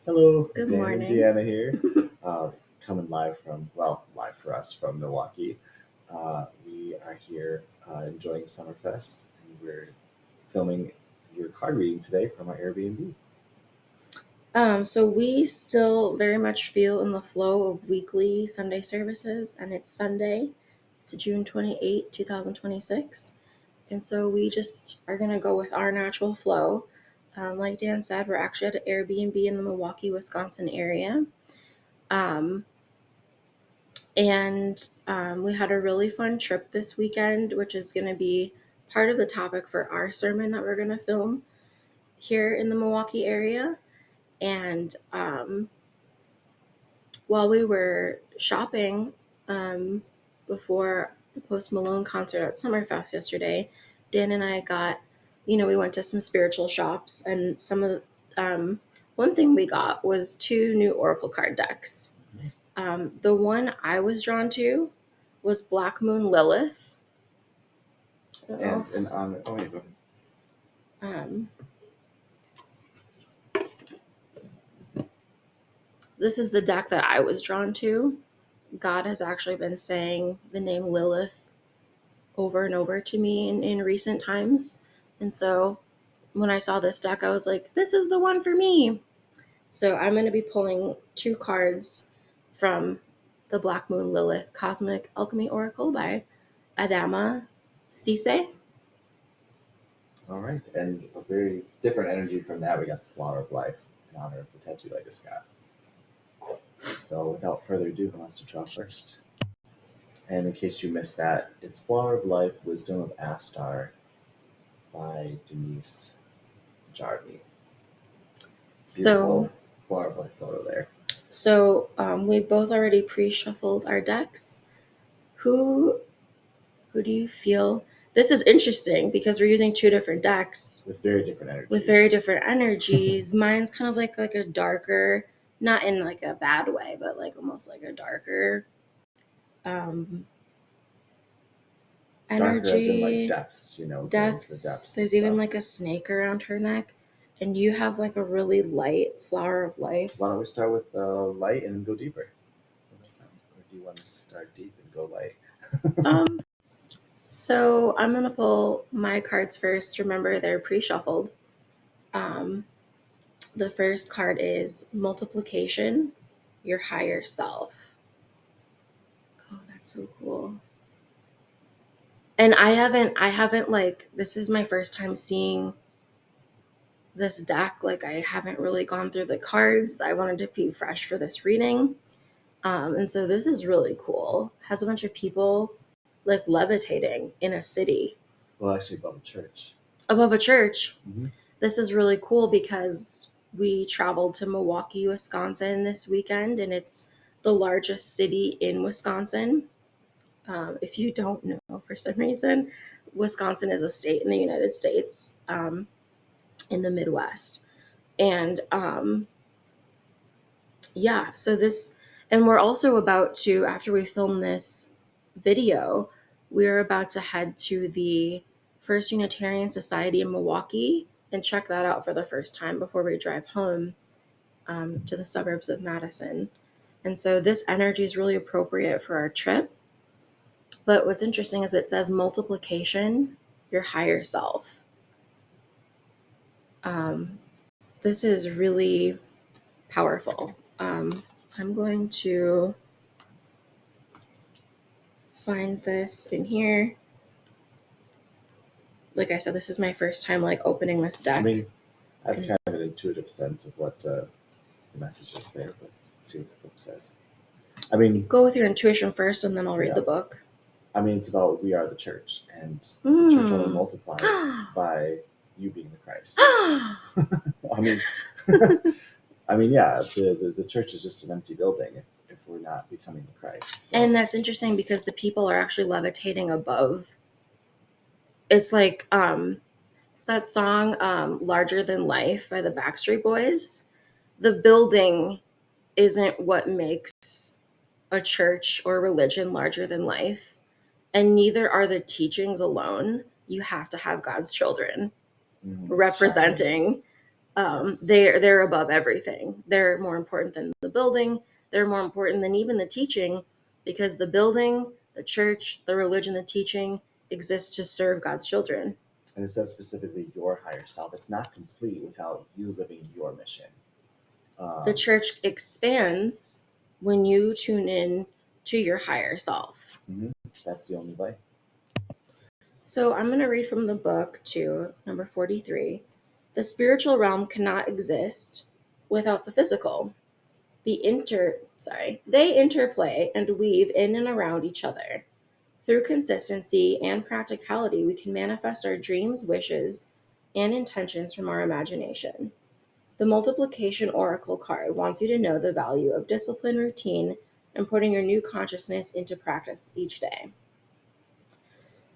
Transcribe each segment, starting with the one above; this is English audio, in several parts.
Hello, Good Dan and morning. Deanna here, coming live for us from Milwaukee. We are here enjoying Summerfest, and we're filming your card reading today from our Airbnb. So we still very much feel in the flow of weekly Sunday services, and it's Sunday. It's June 28, 2026. And so we just are going to go with our natural flow. Like Dan said, we're actually at an Airbnb in the Milwaukee, Wisconsin area. Um, and we had a really fun trip this weekend, which is going to be part of the topic for our sermon that we're going to film here in the Milwaukee area. And while we were shopping before the Post Malone concert at Summerfest yesterday, Dan and I we went to some spiritual shops, and one thing we got was two new Oracle card decks. The one I was drawn to was Black Moon Lilith. I don't know And if, in honor, oh wait, go ahead. um, this is the deck that I was drawn to. God has actually been saying the name Lilith over and over to me in recent times. And so when I saw this deck, I was like, this is the one for me. So I'm going to be pulling two cards from the Black Moon Lilith Cosmic Alchemy Oracle by Adama Cisse. All right, and a very different energy from that. We got the Flower of Life in honor of the tattoo I just got. So without further ado, who wants to draw first? And in case you missed that, it's Flower of Life, Wisdom of Astar by Denise Jarvie. So, Beautiful Flower of Life photo there. we both already pre-shuffled our decks. Who do you feel? This is interesting because we're using two different decks With very different energies. with very different energies. Mine's kind of like a darker, not in like a bad way, but like almost like a darker Darker as in like energy. depths, going to the Depths. depths. There's even like a snake around her neck, and you have like a really light flower of life. Why don't we start with light and then go deeper? Or do you want to start deep and go light? So I'm gonna pull my cards first. Remember, they're pre-shuffled. The first card is multiplication, your higher self. Oh, that's so cool. And I haven't like, this is my first time seeing this deck. Like, I haven't really gone through the cards. I wanted to be fresh for this reading. And so this is really cool. Has a bunch of people like levitating in a city. Well, actually, above a church. Above a church. Mm-hmm. This is really cool because we traveled to Milwaukee, Wisconsin this weekend, and it's the largest city in Wisconsin. If you don't know, for some reason, Wisconsin is a state in the United States, in the Midwest. And and we're also about to, after we film this video, we're about to head to the First Unitarian Society in Milwaukee and check that out for the first time before we drive home to the suburbs of Madison. And so this energy is really appropriate for our trip. But what's interesting is it says multiplication, your higher self. This is really powerful. I'm going to find this in here. Like I said, this is my first time like opening this deck. I mean, I have kind of an intuitive sense of what the message is there, but let's see what the book says. I mean, go with your intuition first, and then I'll read the book. I mean, it's about we are the church, and the church only multiplies by you being the Christ. I mean, yeah, the church is just an empty building if we're not becoming the Christ. So. And that's interesting because the people are actually levitating above. It's like it's that song "Larger Than Life" by the Backstreet Boys. The building isn't what makes a church or religion larger than life, and neither are the teachings alone. You have to have God's children representing They're above everything. They're more important than the building. They're more important than even the teaching, because the building, the church, the religion, the teaching exists to serve God's children. And it says specifically your higher self. It's not complete without you living your mission. The church expands when you tune in to your higher self. That's the only way. So I'm going to read from the book to number 43. The spiritual realm cannot exist without the physical. They interplay and weave in and around each other. Through consistency and practicality, we can manifest our dreams, wishes, and intentions from our imagination. The multiplication oracle card wants you to know the value of discipline, routine, and putting your new consciousness into practice each day.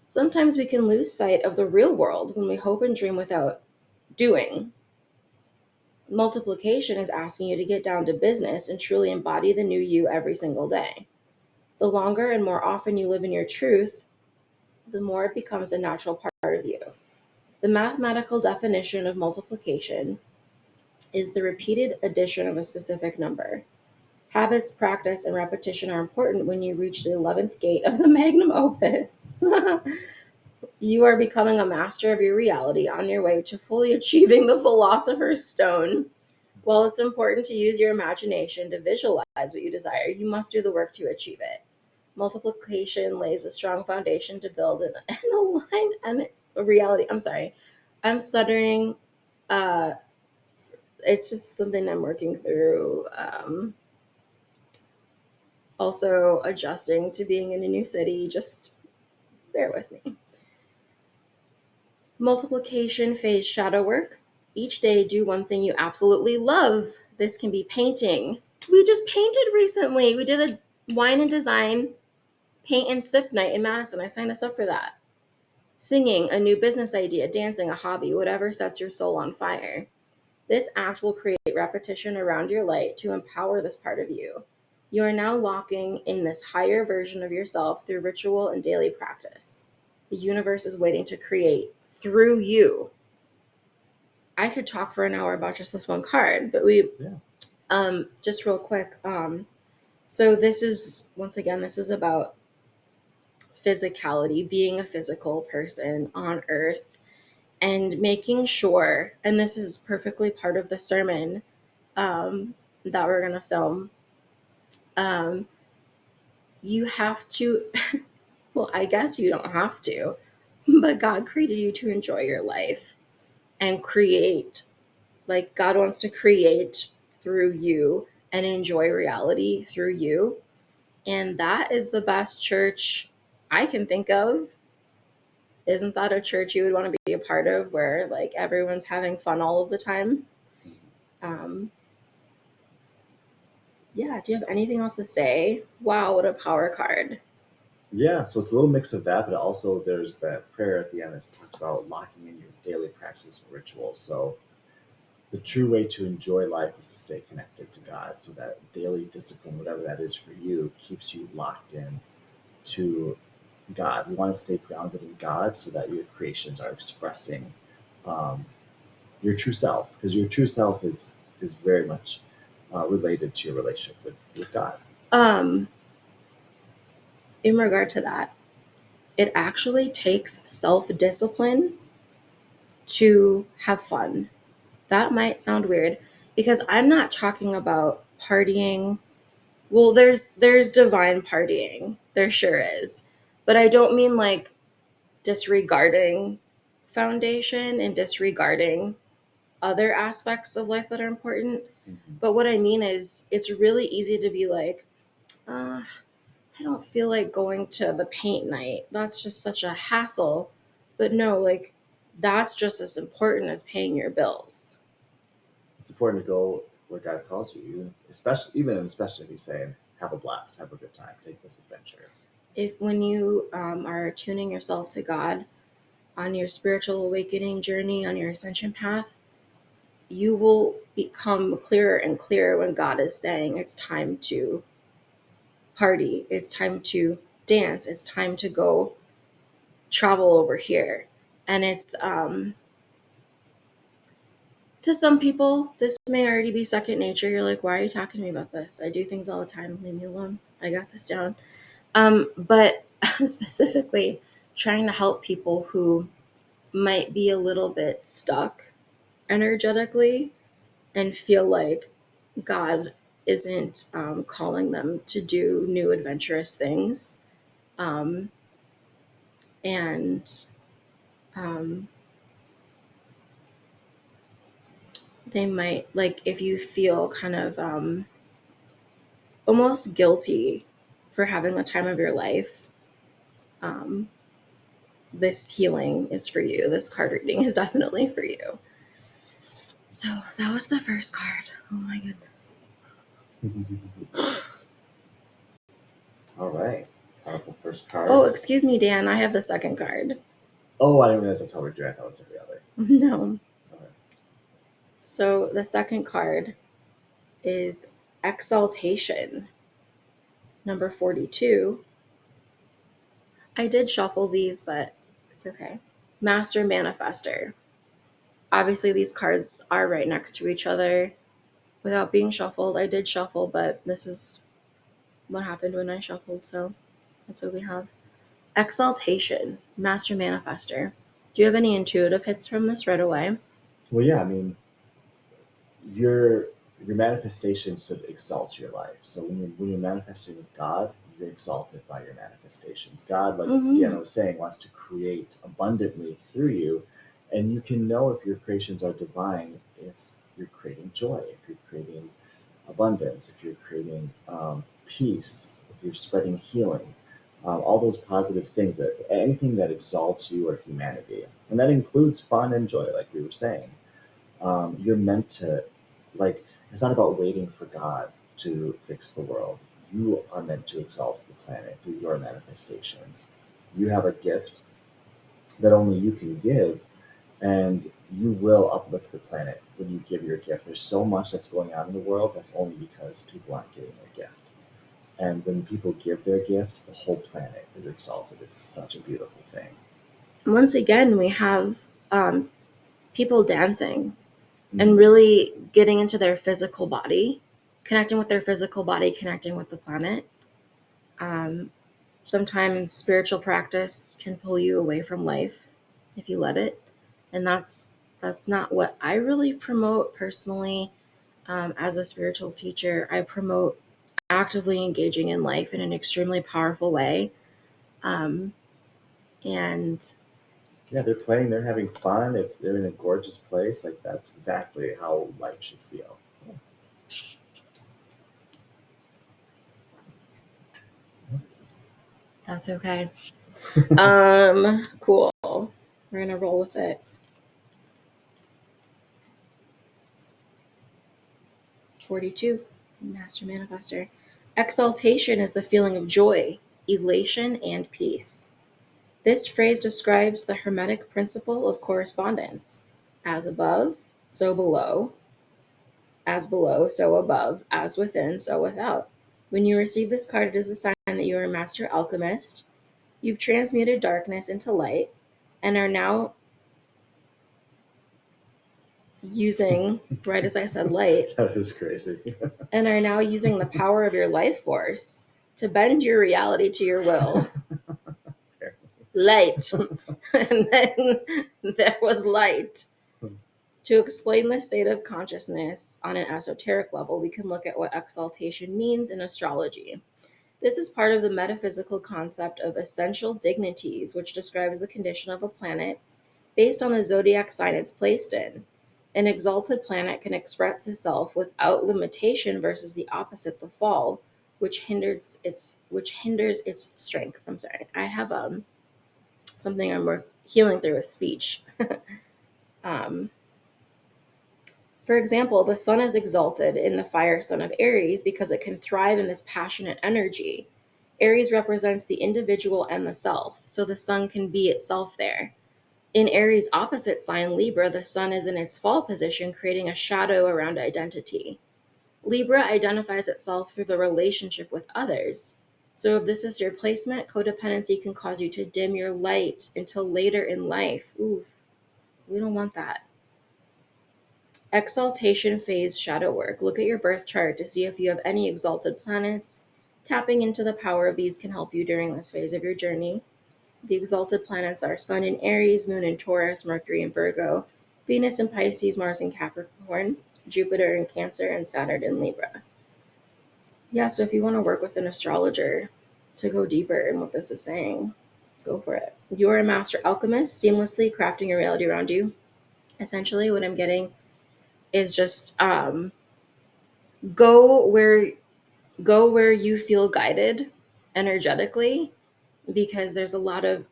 Sometimes we can lose sight of the real world when we hope and dream without doing. Multiplication is asking you to get down to business and truly embody the new you every single day. The longer and more often you live in your truth, the more it becomes a natural part of you. The mathematical definition of multiplication is the repeated addition of a specific number. Habits, practice, and repetition are important when you reach the 11th gate of the magnum opus. You are becoming a master of your reality on your way to fully achieving the philosopher's stone. While it's important to use your imagination to visualize what you desire, you must do the work to achieve it. Multiplication lays a strong foundation to build an aligned and a reality. I'm sorry, I'm stuttering. It's just something I'm working through. Also adjusting to being in a new city. Just bear with me. Multiplication phase shadow work. Each day, do one thing you absolutely love. This can be painting. We just painted recently. We did a wine and design paint and sip night in Madison. I signed us up for that. Singing, a new business idea, dancing, a hobby, whatever sets your soul on fire. This act will create repetition around your light to empower this part of you. You are now locking in this higher version of yourself through ritual and daily practice. The universe is waiting to create through you. I could talk for an hour about just this one card, but just real quick. So this is, once again, this is about physicality, being a physical person on earth, and making sure, and this is perfectly part of the sermon that we're going to film. You have to, well, I guess you don't have to, but God created you to enjoy your life and create. Like, God wants to create through you and enjoy reality through you. And that is the best church I can think of. Isn't that a church you would want to be a part of, where like everyone's having fun all of the time? Yeah, do you have anything else to say? Wow, what a power card. Yeah, so it's a little mix of that, but also there's that prayer at the end that's talked about locking in your daily practices and rituals. So the true way to enjoy life is to stay connected to God. So that daily discipline, whatever that is for you, keeps you locked in to God. You want to stay grounded in God so that your creations are expressing your true self, because your true self is very much related to your relationship with God. In regard to that, it actually takes self-discipline to have fun. That might sound weird, because I'm not talking about partying. Well, there's divine partying. There sure is. But I don't mean like disregarding foundation and disregarding other aspects of life that are important. But what I mean is, it's really easy to be like, I don't feel like going to the paint night. That's just such a hassle. But no, like, that's just as important as paying your bills. It's important to go where God calls you, especially if He's saying, "Have a blast, have a good time, take this adventure." If when you are tuning yourself to God on your spiritual awakening journey, on your ascension path, you will become clearer and clearer when God is saying it's time to party, it's time to dance, it's time to go travel over here. And it's To some people, this may already be second nature. You're like, why are you talking to me about this? I do things all the time. Leave me alone. I got this down. But I'm specifically trying to help people who might be a little bit stuck energetically and feel like God isn't calling them to do new adventurous things. Um, and um, they might, like, if you feel kind of almost guilty for having the time of your life, um, this healing is for you. This card reading is definitely for you. So that was the first card. Oh my goodness. All right. Powerful first card. Oh, excuse me, Dan. I have the second card. Oh, I didn't realize that's how we're doing. I thought it was every other. No. Okay. So the second card is Exaltation, number 42. I did shuffle these, but it's okay. Master Manifester. Obviously, these cards are right next to each other without being shuffled. I did shuffle, but this is what happened when I shuffled, so that's what we have. Exaltation, Master Manifester. Do you have any intuitive hits from this right away? Well, yeah, I mean, your manifestation should exalt your life. So when you're manifesting with God, you're exalted by your manifestations. God, like Deanna was saying, wants to create abundantly through you, and you can know if your creations are divine if you're creating joy, if you're creating abundance, if you're creating peace, if you're spreading healing, all those positive things, that anything that exalts you or humanity, and that includes fun and joy, like we were saying. You're meant to, like, it's not about waiting for God to fix the world. You are meant to exalt the planet through your manifestations. You have a gift that only you can give, and you will uplift the planet when you give your gift. There's so much that's going on in the world that's only because people aren't giving their gift. And when people give their gift, the whole planet is exalted. It's such a beautiful thing. Once again, we have people dancing and really getting into their physical body, connecting with their physical body, connecting with the planet. Sometimes spiritual practice can pull you away from life if you let it, and that's not what I really promote personally. As a spiritual teacher, I promote actively engaging in life in an extremely powerful way, and Yeah, they're playing, they're having fun. They're in a gorgeous place. Like, that's exactly how life should feel. that's okay. Cool. We're gonna roll with it. 42, Master Manifester. Exaltation is the feeling of joy, elation, and peace. This phrase describes the Hermetic principle of correspondence. As above, so below. As below, so above. As within, so without. When you receive this card, it is a sign that you are a master alchemist. You've transmuted darkness into light and are now using, right as I said, light, That is crazy. and are now using the power of your life force to bend your reality to your will. Light. And then there was light. To explain this state of consciousness on an esoteric level, we can look at what exaltation means in astrology. This is part of the metaphysical concept of essential dignities, which describes the condition of a planet based on the zodiac sign it's placed in. An exalted planet can express itself without limitation versus the opposite, the fall, which hinders its strength. I'm sorry. I have something I'm healing through with speech. um, For example, the sun is exalted in the fire sign of Aries because it can thrive in this passionate energy. Aries represents the individual and the self, so the sun can be itself there. In Aries' opposite sign, Libra, the sun is in its fall position, creating a shadow around identity. Libra identifies itself through the relationship with others. So if this is your placement, codependency can cause you to dim your light until later in life. Ooh, we don't want that. Exaltation phase shadow work. Look at your birth chart to see if you have any exalted planets. Tapping into the power of these can help you during this phase of your journey. The exalted planets are Sun in Aries, Moon in Taurus, Mercury in Virgo, Venus in Pisces, Mars in Capricorn, Jupiter in Cancer, and Saturn in Libra. Yeah, so if you want to work with an astrologer to go deeper in what this is saying, go for it. You're a master alchemist, seamlessly crafting your reality around you. Essentially, what I'm getting is just go where go where you feel guided energetically, because there's a lot of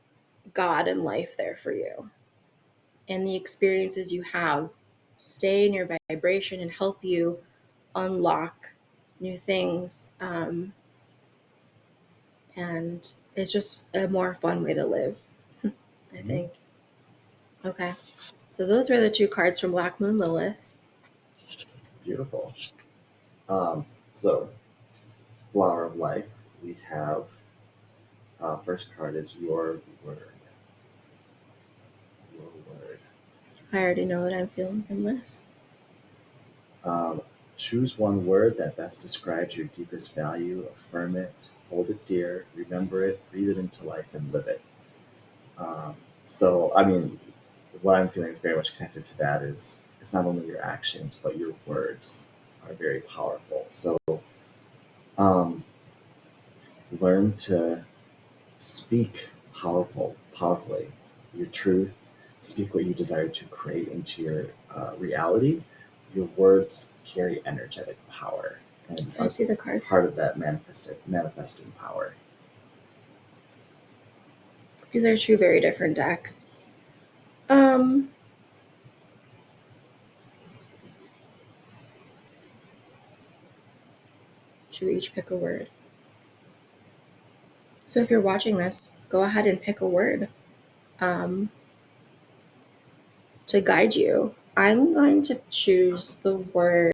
God in life there for you. And the experiences you have stay in your vibration and help you unlock new things. And it's just a more fun way to live, I think. Okay. So those were the two cards from Black Moon Lilith. Beautiful. So, Flower of Life, we have first card is Your Word. Your Word. I already know what I'm feeling from this. Choose one word that best describes your deepest value, affirm it, hold it dear, remember it, breathe it into life, and live it. So, I mean, what I'm feeling is very much connected to that is it's not only your actions, but your words are very powerful. So, learn to speak powerfully your truth, speak what you desire to create into your reality. Your words carry energetic power, and I see the card. part of that manifesting power. These are two very different decks. Should we each pick a word? So if you're watching this, go ahead and pick a word to guide you. I'm going to choose the word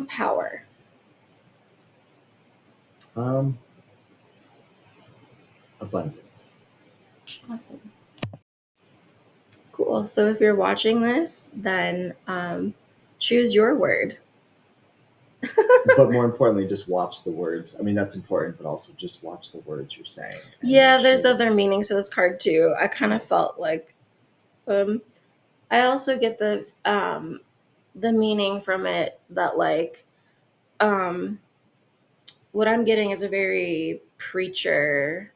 power. Abundance. Awesome. Cool. So if you're watching this, then choose your word. But more importantly, just watch the words. I mean, that's important, but also just watch the words you're saying. Yeah, there's other meanings to this card too. I kind of felt like I also get the meaning from it that like what I'm getting is a very preacher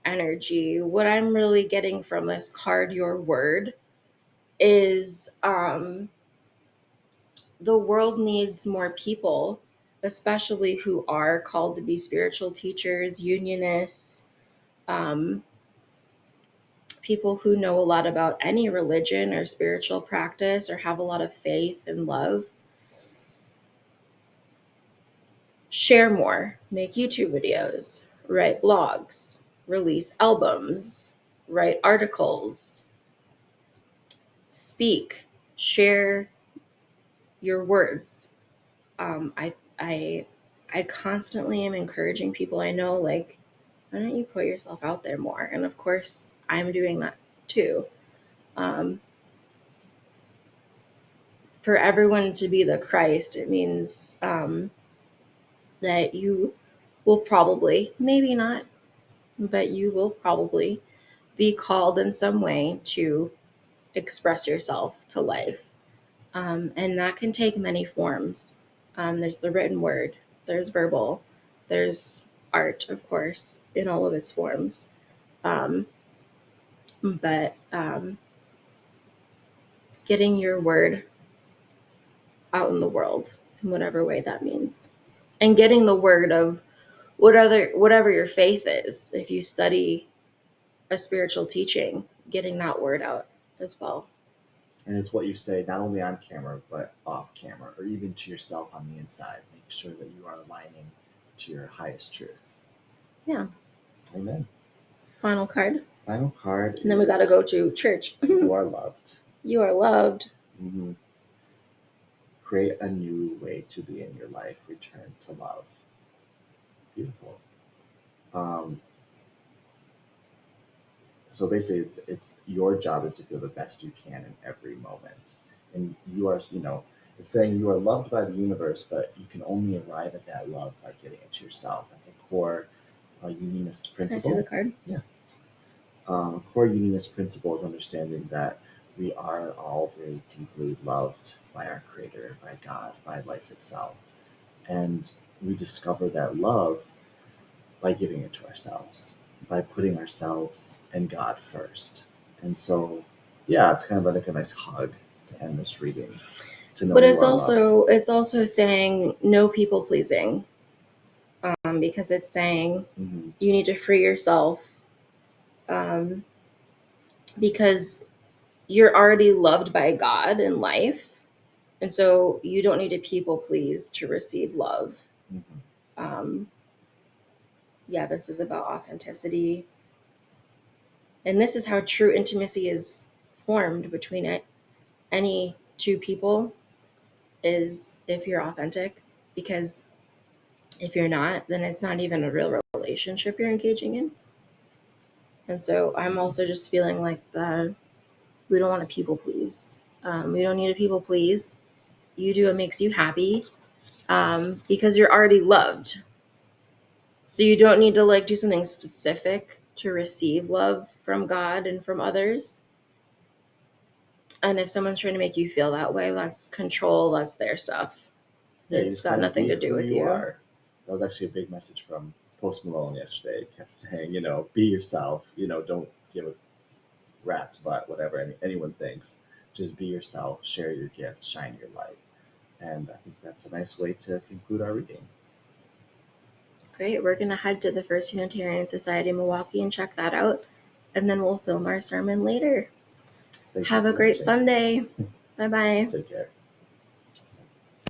energy. What I'm really getting from this card, your word, is the world needs more people, especially who are called to be spiritual teachers, unionists, um, people who know a lot about any religion or spiritual practice or have a lot of faith and love. Share more, make YouTube videos, write blogs, release albums, write articles, speak, share your words. I constantly am encouraging people I know, like, why don't you put yourself out there more? And of course, I'm doing that too. For everyone to be the Christ, it means that you will probably, maybe not, but you will probably be called in some way to express yourself to life. And that can take many forms. There's the written word, there's verbal, there's art, of course, in all of its forms. But getting your word out in the world in whatever way that means. And getting the word of whatever your faith is. If you study a spiritual teaching, getting that word out as well. And it's what you say not only on camera, but off camera, or even to yourself on the inside. Make sure that you are aligning to your highest truth. Yeah. Amen. Final card. Final card. And then we got to go to church. You are loved. You are loved. Mm-hmm. Create a new way to be in your life. Return to love. Beautiful. so basically it's your job is to feel the best you can in every moment. And you are, it's saying you are loved by the universe, but you can only arrive at that love by giving it to yourself. That's a core unionist Can I see the principle. card? A core unionist principle is understanding that we are all very deeply loved by our Creator, by God, by life itself. And we discover that love by giving it to ourselves, by putting ourselves and God first. And so, yeah, it's kind of like a nice hug to end this reading, to know But you are loved. it's also saying no people pleasing, because it's saying Mm-hmm. you need to free yourself, um, because you're already loved by God in life, and so you don't need to people please to receive love. Mm-hmm. Um, yeah, this is about authenticity, and this is how true intimacy is formed between any two people, is if you're authentic, because if you're not, then it's not even a real relationship you're engaging in. And so I'm also just feeling like we don't want to people please. We don't need to people please. You do what makes you happy, because you're already loved. So you don't need to like do something specific to receive love from God and from others. And if someone's trying to make you feel that way, that's control, that's their stuff. Yeah, you It's just got kind of nothing be to do who with you you. are. That was actually a big message from Post Malone yesterday. He kept saying, be yourself. Don't give a rat's butt, whatever anyone thinks. Just be yourself, share your gift, shine your light. And I think that's a nice way to conclude our reading. Great. We're going to head to the First Unitarian Society in Milwaukee and check that out. And then we'll film our sermon later. Thank you Have a for great watching. Sunday. Bye bye. Take care.